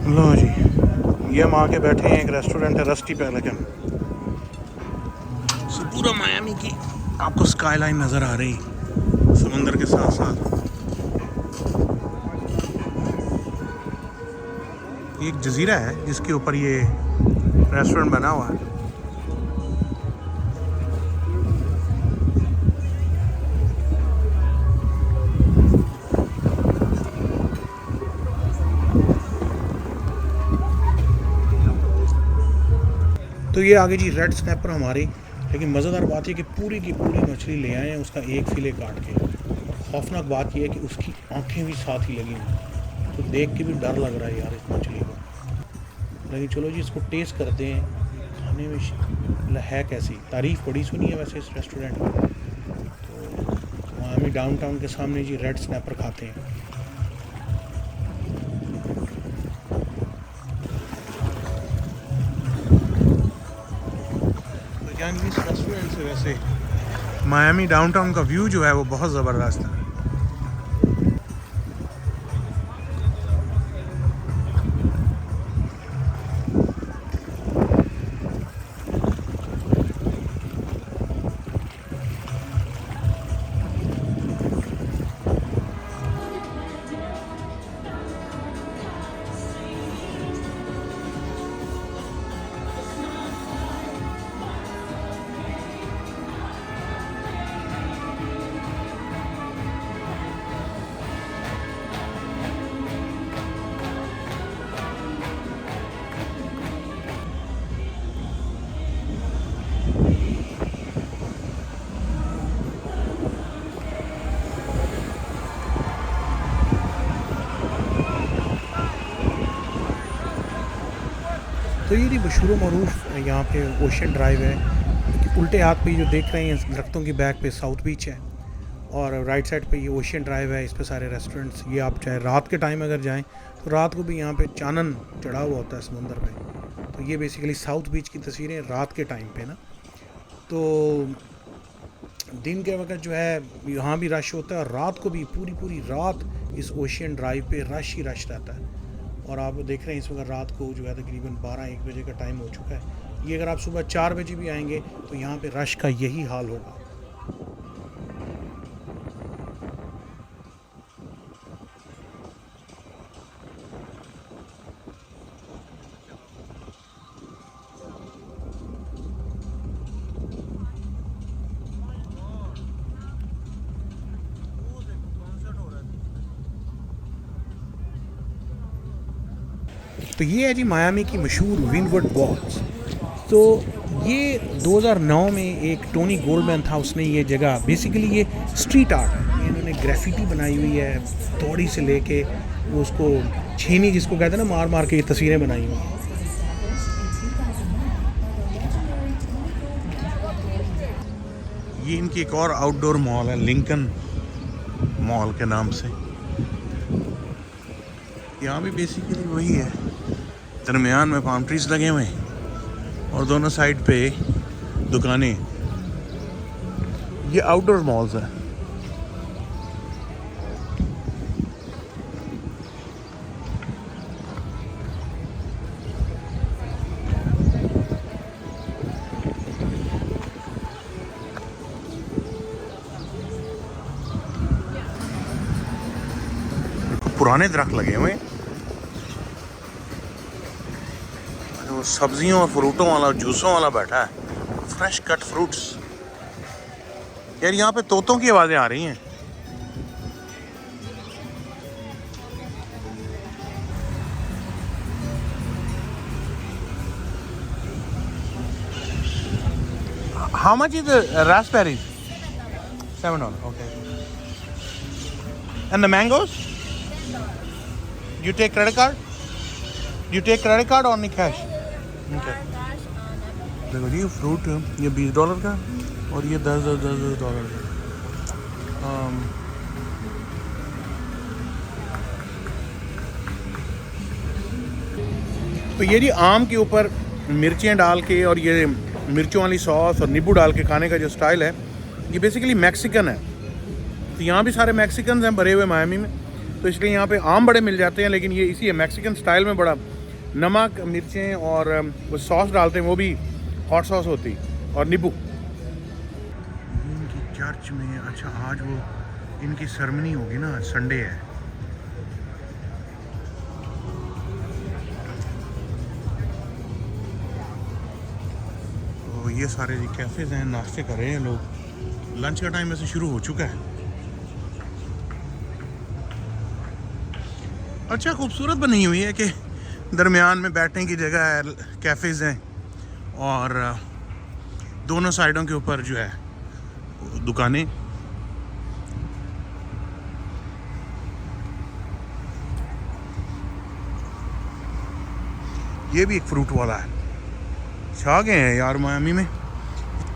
लो जी, ये हम आके बैठे हैं, एक रेस्टोरेंट है रस्टी पेलिकन। पूरा मायामी की आपको स्काईलाइन नज़र आ रही समुंदर के साथ साथ। ये एक जजीरा है जिसके ऊपर ये रेस्टोरेंट बना हुआ है। तो ये आगे जी रेड स्नैपर हमारी, लेकिन मज़ेदार बात यह कि पूरी की पूरी मछली ले आए हैं उसका एक फिले काट के। और खौफनाक बात यह है कि उसकी आंखें भी साथ ही लगी हुई, तो देख के भी डर लग रहा है यार इस मछली को। लेकिन चलो जी, इसको टेस्ट करते हैं, खाने में है कैसी। तारीफ़ बड़ी सुनी है वैसे इस रेस्टोरेंट की। तो मायामी डाउनटाउन के सामने जी रेड स्नैपर खाते हैं। तो यानी इस रेस्टोरेंट से वैसे मायामी डाउनटाउन का व्यू जो है वो बहुत ज़बरदस्त है। तो ये मशहूर मरूफ यहाँ पे ओशन ड्राइव है। उल्टे हाथ पे जो देख रहे हैं दरख्तों की बैक पे साउथ बीच है, और राइट साइड पे ये ओशन ड्राइव है। इस पे सारे रेस्टोरेंट्स। ये आप चाहे रात के टाइम अगर जाएं तो रात को भी यहाँ पे चानन चढ़ा हुआ होता है समुंदर पे। तो ये बेसिकली साउथ बीच की तस्वीरें रात के टाइम पे ना। तो दिन के वक्त जो है यहाँ भी रश होता है, और रात को भी पूरी पूरी रात इस ओशन ड्राइव पे रश ही रश रहता है। और आप देख रहे हैं इस वक्त रात को जो है तकरीबन 12-1 बजे का टाइम हो चुका है। ये अगर आप सुबह 4 बजे भी आएंगे तो यहाँ पे रश का यही हाल होगा। तो ये है जी मायामी की मशहूर विंडवर्ड वॉल्स। तो ये 2009 में एक टोनी गोल्डमैन था, उसने ये जगह बेसिकली ये स्ट्रीट आर्ट है। इन्होंने ग्राफिटी बनाई हुई है, थोड़ी से लेके वो उसको छेनी जिसको कहते हैं ना, मार मार के ये तस्वीरें बनाई हुई हैं। ये इनकी एक और आउटडोर मॉल है लिंकन मॉल के नाम से। यहाँ भी बेसिकली वही है, दरमियान में पाम ट्रीज लगे हुए हैं और दोनों साइड पे दुकानें। ये आउटडोर मॉल्स है। पुराने दरख्त लगे हुए हैं, वो सब्जियों और फ्रूटों वाला, जूसों वाला बैठा है, फ्रेश कट फ्रूट्स। यार यहाँ पे तोतों की आवाज़ें आ रही हैं। How much is the raspberries? $7. Okay. And the mangoes? You take credit card? You take credit card or only cash? Okay. देखो जी, फ्रूट ये $20 का और ये $10 का। तो ये जी आम के ऊपर मिर्चियाँ डाल के और ये मिर्चों वाली सॉस और नींबू डाल के खाने का जो स्टाइल है, ये बेसिकली मैक्सिकन है। तो यहाँ भी सारे मैक्सिकन हैं भरे हुए मायामी में, तो इसलिए यहाँ पे आम बड़े मिल जाते हैं, लेकिन ये इसी मैक्सिकन स्टाइल में बड़ा नमक, मिर्चें और वो सॉस डालते हैं, वो भी हॉट सॉस होती और नींबू। इनकी चर्च में, अच्छा आज वो इनकी सेरेमनी होगी ना, संडे है। तो ये सारे कैफ़ेज़ हैं, नाश्ते कर रहे हैं लोग। लंच का टाइम वैसे शुरू हो चुका है। अच्छा खूबसूरत बनी हुई है कि दरमियान में बैठने की जगह है, कैफ़ेज़ हैं और दोनों साइडों के ऊपर जो है दुकानें। ये भी एक फ्रूट वाला है। छा गए हैं यार मायामी में,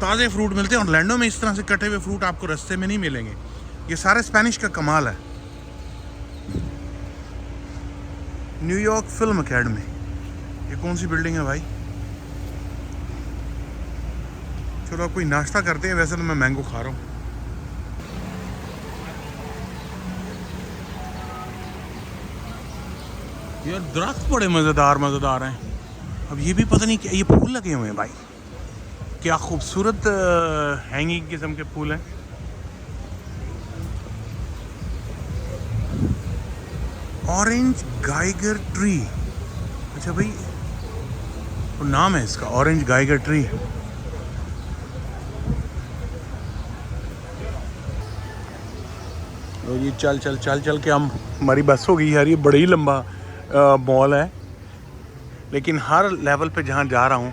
ताज़े फ्रूट मिलते हैं। ऑरलैंडो में इस तरह से कटे हुए फ्रूट आपको रास्ते में नहीं मिलेंगे। ये सारे स्पेनिश का कमाल है। न्यूयॉर्क फिल्म एकेडमी, ये कौन सी बिल्डिंग है भाई? चलो अब कोई नाश्ता करते हैं। वैसे तो मैं मैंगो खा रहा हूँ। यार दरख्त बड़े मज़ेदार हैं। अब ये भी पता नहीं क्या, ये फूल लगे हुए हैं भाई, क्या खूबसूरत हैंगिंग किस्म के फूल हैं। ऑरेंज गाइगर ट्री, अच्छा भाई वो नाम है इसका, ऑरेंज गाइगर ट्री। तो ये चल के हम, हमारी बस हो गई यार। ये बड़ा ही लंबा मॉल है, लेकिन हर लेवल पे जहाँ जा रहा हूँ,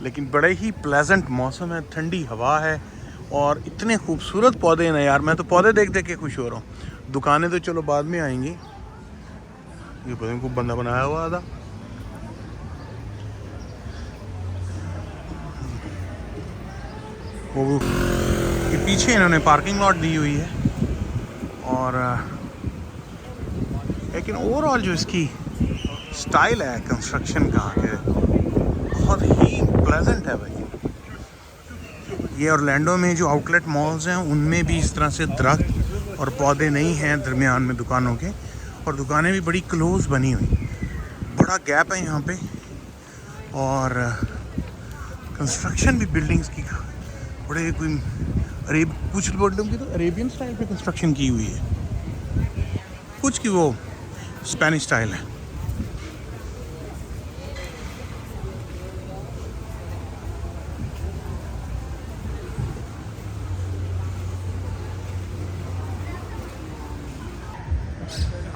लेकिन बड़े ही प्लेजेंट मौसम है, ठंडी हवा है और इतने खूबसूरत पौधे हैं ना यार। मैं तो पौधे देख देख के खुश हो रहा हूँ। दुकानें तो चलो बाद में आएंगी। ये पता नहीं, खूब बंदा बनाया हुआ था। वो ये पीछे इन्होंने पार्किंग लॉट दी हुई है और लेकिन ओवरऑल जो इसकी स्टाइल है कंस्ट्रक्शन का, बहुत ही प्लेजेंट है भाई। ये ऑरलैंडो में जो आउटलेट मॉल्स हैं उनमें भी इस तरह से दरख्त और पौधे नहीं हैं दरमियान में दुकानों के, और दुकानें भी बड़ी क्लोज बनी हुई, बड़ा गैप है यहाँ पे। और कंस्ट्रक्शन भी बिल्डिंग्स की बड़े कोई कुछ बिल्डिंग की तो अरेबियन स्टाइल पे कंस्ट्रक्शन की हुई है, कुछ की वो स्पेनिश स्टाइल है।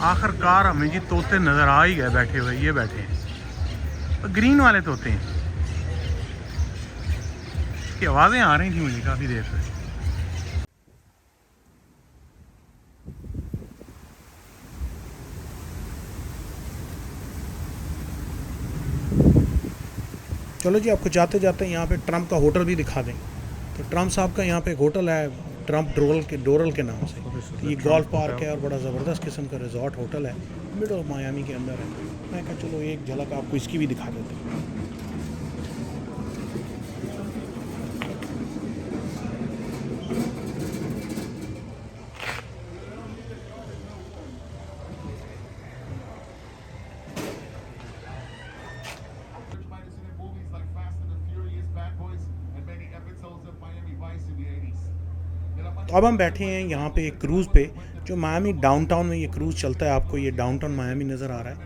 आखिरकार हमें जी तोते नज़र आ ही गए बैठे हुए। ये बैठे हैं ग्रीन वाले तोते हैं। इसकी आवाज़ें आ रही थी मुझे काफ़ी देर से। चलो जी, आपको जाते जाते यहाँ पे ट्रम्प का होटल भी दिखा दें। तो ट्रम्प साहब का यहाँ पे एक होटल है, ट्रम्प डोरल के नाम से। तो ये गोल्फ पार्क है और बड़ा ज़बरदस्त किस्म का रिजॉर्ट होटल है, मिड ऑफ मायामी के अंदर है। मैं कहा चलो एक झलक आपको इसकी भी दिखा देते हैं। तो अब हम बैठे हैं यहाँ पे एक क्रूज़ पे, जो मायामी डाउनटाउन में ये क्रूज़ चलता है। आपको ये डाउनटाउन मायामी नज़र आ रहा है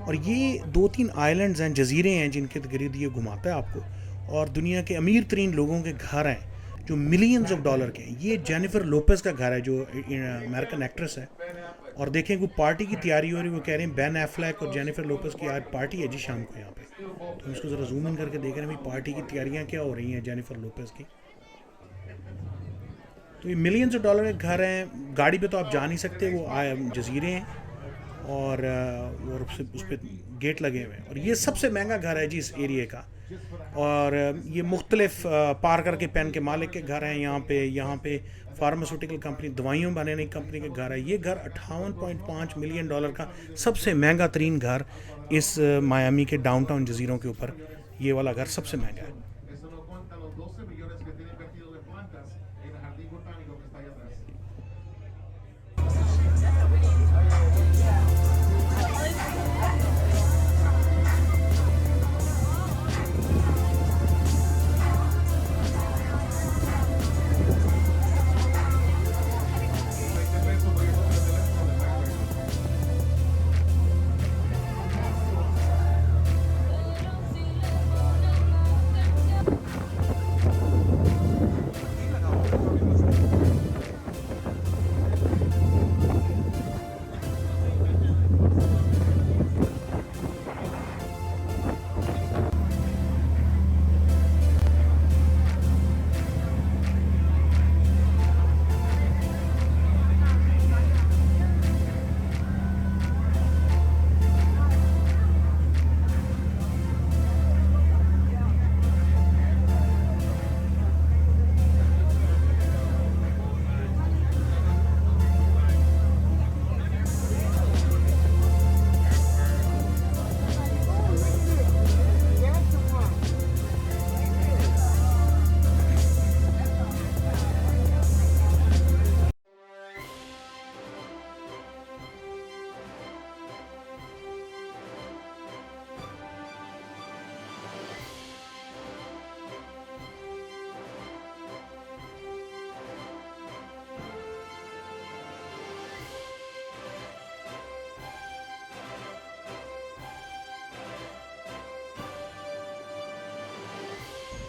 और ये 2-3 आइलैंड्स हैं, जजीरे हैं, जिनके गिर्द ये घुमाता है आपको। और दुनिया के अमीर तरीन लोगों के घर हैं जो मिलियंस ऑफ डॉलर के हैं। ये जेनिफर लोपेज का घर है जो अमेरिकन एक्ट्रेस है। और देखें कोई पार्टी की तैयारी हो रही है, वो कह रहे हैं बेन एफ्लेक और जेनिफर लोपेज की आज पार्टी है जी शाम को यहाँ पे। तो हम इसको ज़रा जूम इन करके देख रहे हैं भाई पार्टी की तैयारियाँ क्या हो रही हैं जेनिफर लोपेज की। तो ये मिलियंस ऑफ डॉलर के घर हैं। गाड़ी पे तो आप जा नहीं सकते, वो जजीरे हैं और उस पर गेट लगे हुए हैं। और ये सबसे महंगा घर है जी इस एरिए का। और ये मुख्तलिफ पार्कर के पेन के मालिक के घर हैं यहाँ पे फार्मास्यूटिकल कंपनी, दवाइयों बनाने की कंपनी के घर है। ये घर 58.5 मिलियन डॉलर का सबसे महंगा तरीन घर इस मायामी के डाउनटाउन जजीरों के ऊपर, ये वाला घर सबसे महंगा है।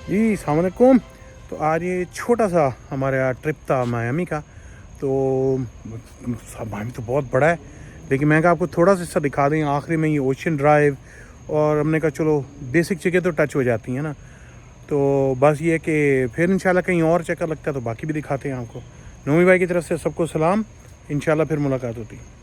जी अस्सलाम वालेकुम। तो आज ये छोटा सा हमारा ट्रिप था मायामी का। तो मायामी तो बहुत बड़ा है, लेकिन मैं कहा आपको थोड़ा सा हिस्सा दिखा दें। आखिरी में ये ओशन ड्राइव, और हमने कहा चलो बेसिक जगह तो टच हो जाती हैं ना। तो बस ये कि फिर इंशाल्लाह कहीं और चक्कर लगता है तो बाकी भी दिखाते हैं आपको। नोमी भाई की तरफ से सबको सलाम, इंशाल्लाह फिर मुलाकात होती है।